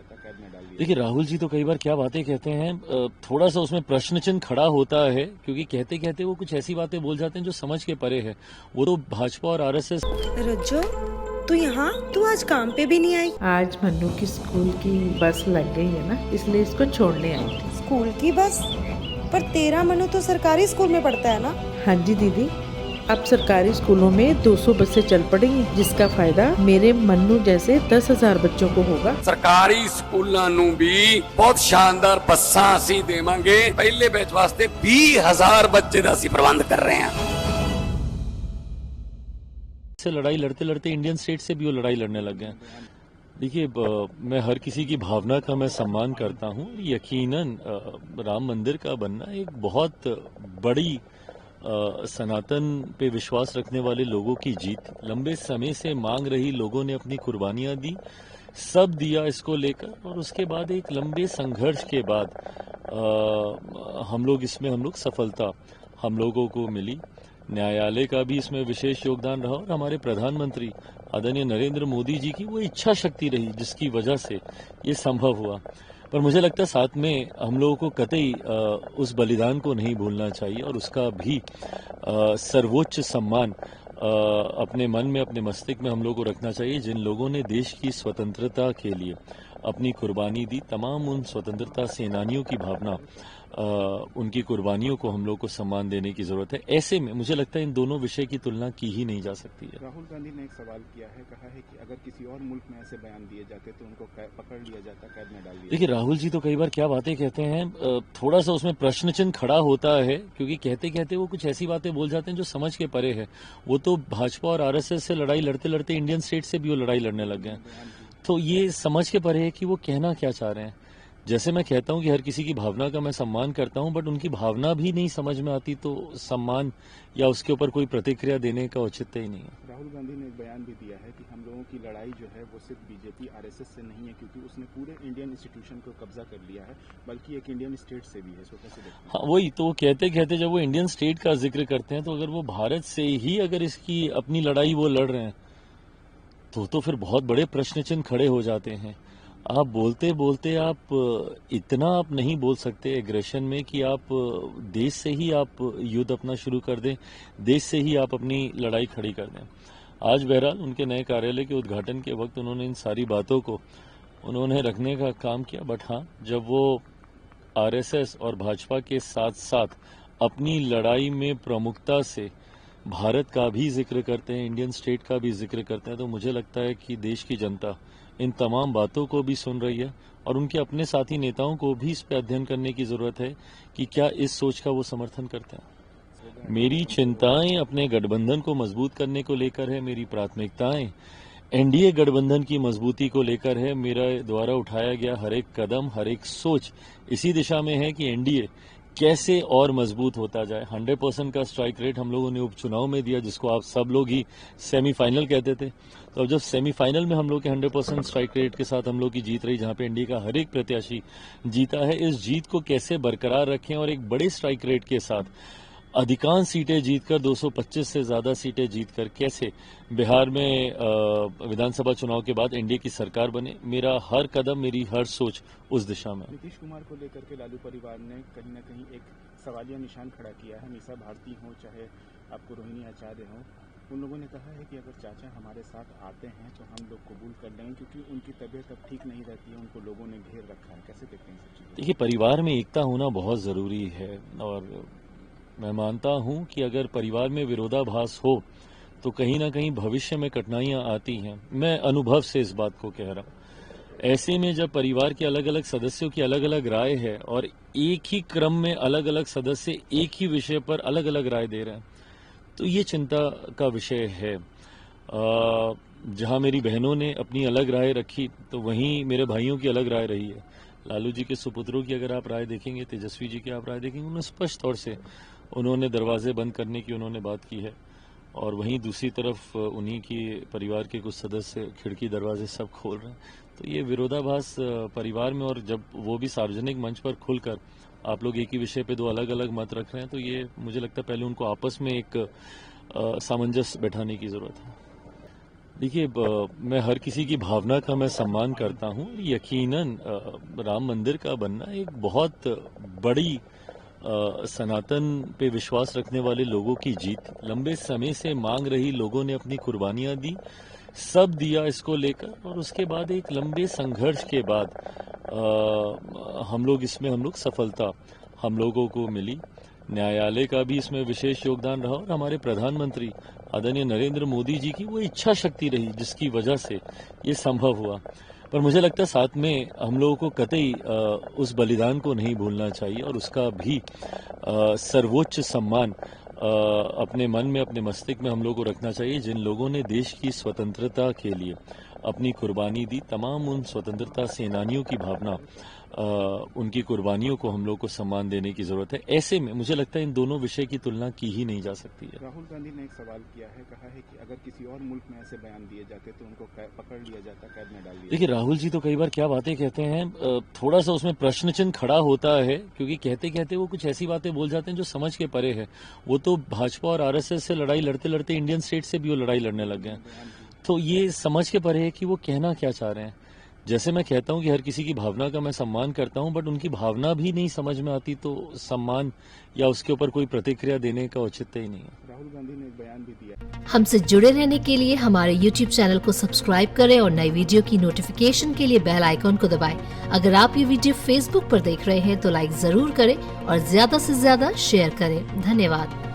जाता, कैद में डाल दिया। देखिए, राहुल जी तो कई बार क्या बातें कहते हैं, थोड़ा सा उसमें प्रश्न चिन्ह खड़ा होता है, क्योंकि कहते कहते वो कुछ ऐसी बातें बोल जाते हैं जो समझ के परे है। वो तो भाजपा और आरएसएस। रज्जो, तू यहाँ? तू आज काम पे भी नहीं आई? आज मन्नू की स्कूल की बस लग गई है ना, इसलिए इसको छोड़ने आई थी। स्कूल की बस? पर तेरा मनु तो सरकारी स्कूल में पढ़ता है ना? हाँ जी दीदी, अब सरकारी स्कूलों में 200 बसें चल पड़ेंगी, जिसका फायदा मेरे मन्नू जैसे 10,000 बच्चों को होगा। सरकारी स्कूलों ਨੂੰ भी बहुत शानदार ਬੱਸਾਂ ਅਸੀਂ ਦੇਵਾਂਗੇ। ਪਹਿਲੇ ਬੈਚ ਵਾਸਤੇ 20,000 ਬੱਚੇ ਦਾ ਅਸੀਂ ਪ੍ਰਬੰਧ कर रहे हैं। से लड़ाई लड़ते लड़ते इंडियन स्टेट से भी वो लड़ाई लड़ने लग गए। देखिए, मैं हर किसी की भावना का मैं सम्मान करता हूँ। यकीनन राम मंदिर का बनना एक बहुत बड़ी सनातन पे विश्वास रखने वाले लोगों की जीत, लंबे समय से मांग रही लोगों ने अपनी कुर्बानियां दी, सब दिया इसको लेकर, और उसके बाद एक लंबे संघर्ष के बाद हम लोग सफलता हम लोगों को मिली। न्यायालय का भी इसमें विशेष योगदान रहा, और हमारे प्रधानमंत्री आदरणीय नरेंद्र मोदी जी की वो इच्छा शक्ति रही जिसकी वजह से ये संभव हुआ। पर मुझे लगता है साथ में हम लोगों को कतई उस बलिदान को नहीं भूलना चाहिए, और उसका भी सर्वोच्च सम्मान अपने मन में, अपने मस्तिष्क में हम लोगों को रखना चाहिए, जिन लोगों ने देश की स्वतंत्रता के लिए अपनी कुर्बानी दी। तमाम उन स्वतंत्रता सेनानियों की भावना, उनकी कुर्बानियों को हम लोग को सम्मान देने की जरूरत है। ऐसे में मुझे लगता है इन दोनों विषय की तुलना की ही नहीं जा सकती है। राहुल गांधी ने एक सवाल किया है, कहा है कि अगर किसी और मुल्क में ऐसे बयान दिए जाते तो उनको पकड़ लिया जाता, कैद में डाल दिया। देखिए, राहुल जी तो कई बार क्या बातें कहते हैं, थोड़ा सा उसमें प्रश्न चिन्ह खड़ा होता है, क्योंकि कहते कहते वो कुछ ऐसी बातें बोल जाते हैं जो समझ के परे है। वो तो भाजपा और आरएसएस से लड़ाई लड़ते लड़ते इंडियन स्टेट से भी वो लड़ाई लड़ने लग गए। तो ये समझ के परे है कि वो कहना क्या चाह रहे हैं। जैसे मैं कहता हूं कि हर किसी की भावना का मैं सम्मान करता हूं, बट उनकी भावना भी नहीं समझ में आती तो सम्मान या उसके ऊपर कोई प्रतिक्रिया देने का औचित्य ही नहीं है। राहुल गांधी ने एक बयान भी दिया है कि हम लोगों की लड़ाई जो है वो सिर्फ बीजेपी आरएसएस से नहीं है, क्योंकि उसने पूरे इंडियन इंस्टीट्यूशन को कब्जा कर लिया है, बल्कि एक इंडियन स्टेट से भी है। सो कैसे देखते हैं? हाँ, वही तो कहते कहते जब वो इंडियन स्टेट का जिक्र करते हैं, तो अगर वो भारत से ही अगर इसकी अपनी लड़ाई वो लड़ रहे हैं तो फिर बहुत बड़े प्रश्न चिन्ह खड़े हो जाते हैं। आप बोलते बोलते आप इतना आप नहीं बोल सकते एग्रेशन में कि आप देश से ही आप युद्ध अपना शुरू कर दें, देश से ही आप अपनी लड़ाई खड़ी कर दें। आज बहरहाल उनके नए कार्यालय के उद्घाटन के वक्त उन्होंने इन सारी बातों को उन्होंने रखने का काम किया, बट हाँ, जब वो आरएसएस और भाजपा के साथ साथ अपनी लड़ाई में प्रमुखता से भारत का भी जिक्र करते हैं, इंडियन स्टेट का भी जिक्र करते हैं, तो मुझे लगता है कि देश की जनता इन तमाम बातों को भी सुन रही है, और उनके अपने साथी नेताओं को भी इस पर अध्ययन करने की जरूरत है कि क्या इस सोच का वो समर्थन करते हैं। मेरी चिंताएं अपने गठबंधन को मजबूत करने को लेकर है, मेरी प्राथमिकताएं एनडीए गठबंधन की मजबूती को लेकर है। मेरा द्वारा उठाया गया हर एक कदम, हर एक सोच इसी दिशा में है कि एनडीए कैसे और मजबूत होता जाए। 100% का स्ट्राइक रेट हम लोगों ने उपचुनाव में दिया, जिसको आप सब लोग ही सेमीफाइनल कहते थे। तो अब जब सेमीफाइनल में हम लोग के 100% स्ट्राइक रेट के साथ हम लोग की जीत रही, जहां पे एनडीए का हर एक प्रत्याशी जीता है, इस जीत को कैसे बरकरार रखें और एक बड़े स्ट्राइक रेट के साथ अधिकांश सीटें जीतकर 225 से ज्यादा सीटें जीतकर कैसे बिहार में विधानसभा चुनाव के बाद एनडीए की सरकार बने। मेरा हर कदम, मेरी हर सोच उस दिशा में। नीतीश कुमार को लेकर के लालू परिवार ने कहीं न कहीं एक सवालिया निशान खड़ा किया है। मीसा भारती हो, चाहे आपको रोहिणी आचार्य हो, उन लोगों ने कहा है कि अगर चाचा हमारे साथ आते हैं तो हम लोग कबूल कर लेंगे, क्योंकि उनकी तबीयत अब ठीक नहीं रहती है, उनको लोगों ने घेर रखा है। कैसे देखते हैं सब चीजें? देखिए, परिवार में एकता होना बहुत जरूरी है, और मैं मानता हूं कि अगर परिवार में विरोधाभास हो तो कहीं ना कहीं भविष्य में कठिनाइयां आती हैं। मैं अनुभव से इस बात को कह रहा हूं। ऐसे में जब परिवार के अलग अलग सदस्यों की अलग अलग राय है, और एक ही क्रम में अलग अलग सदस्य एक ही विषय पर अलग अलग राय दे रहे हैं, तो ये चिंता का विषय है। जहां मेरी बहनों ने अपनी अलग राय रखी, तो वहीं मेरे भाइयों की अलग राय रही है। लालू जी के सुपुत्रों की अगर आप राय देखेंगे, तेजस्वी जी की आप राय देखेंगे, उन्होंने स्पष्ट तौर से उन्होंने दरवाजे बंद करने की उन्होंने बात की है, और वहीं दूसरी तरफ उन्हीं की परिवार के कुछ सदस्य खिड़की दरवाजे सब खोल रहे हैं। तो ये विरोधाभास परिवार में, और जब वो भी सार्वजनिक मंच पर खुलकर आप लोग एक ही विषय पे दो अलग अलग मत रख रहे हैं, तो ये मुझे लगता है पहले उनको आपस में एक सामंजस्य बैठाने की जरूरत है। देखिए, मैं हर किसी की भावना का मैं सम्मान करता हूँ। यकीनन राम मंदिर का बनना एक बहुत बड़ी सनातन पे विश्वास रखने वाले लोगों की जीत, लंबे समय से मांग रही लोगों ने अपनी कुर्बानियां दी, सब दिया इसको लेकर, और उसके बाद एक लंबे संघर्ष के बाद हम लोग सफलता हम लोगों को मिली। न्यायालय का भी इसमें विशेष योगदान रहा और हमारे प्रधानमंत्री आदरणीय नरेंद्र मोदी जी की वो इच्छा शक्ति रही जिसकी वजह से ये संभव हुआ। पर मुझे लगता है साथ में हम लोगों को कतई उस बलिदान को नहीं भूलना चाहिए और उसका भी सर्वोच्च सम्मान अपने मन में, अपने मस्तिष्क में हम लोगों को रखना चाहिए जिन लोगों ने देश की स्वतंत्रता के लिए अपनी कुर्बानी दी। तमाम उन स्वतंत्रता सेनानियों की भावना, उनकी कुर्बानियों को हम लोग को सम्मान देने की जरूरत है। ऐसे में मुझे लगता है इन दोनों विषय की तुलना की ही नहीं जा सकती है। राहुल गांधी ने एक सवाल किया है, कहा है कि अगर किसी और मुल्क में ऐसे बयान दिए जाते तो उनको पकड़ लिया जाता, कैद में डाल दिया। देखिए, राहुल जी तो कई बार क्या बातें कहते हैं, थोड़ा सा उसमें प्रश्न चिन्ह खड़ा होता है, क्योंकि कहते कहते वो कुछ ऐसी बातें बोल जाते हैं जो समझ के परे है। वो तो भाजपा और आरएसएस से लड़ाई लड़ते लड़ते इंडियन स्टेट से भी वो लड़ाई लड़ने लग गए हैं। तो ये समझ के परे है कि वो कहना क्या चाह रहे हैं। जैसे मैं कहता हूं कि हर किसी की भावना का मैं सम्मान करता हूं, बट उनकी भावना भी नहीं समझ में आती तो सम्मान या उसके ऊपर कोई प्रतिक्रिया देने का औचित्य ही नहीं है। राहुल गांधी ने एक बयान भी दिया। हमसे जुड़े रहने के लिए हमारे YouTube चैनल को सब्सक्राइब करें और नई वीडियो की नोटिफिकेशन के लिए बेल आइकॉन को दबाएं। अगर आप ये वीडियो Facebook पर देख रहे हैं तो लाइक जरूर करें और ज्यादा से ज्यादा शेयर करें। धन्यवाद।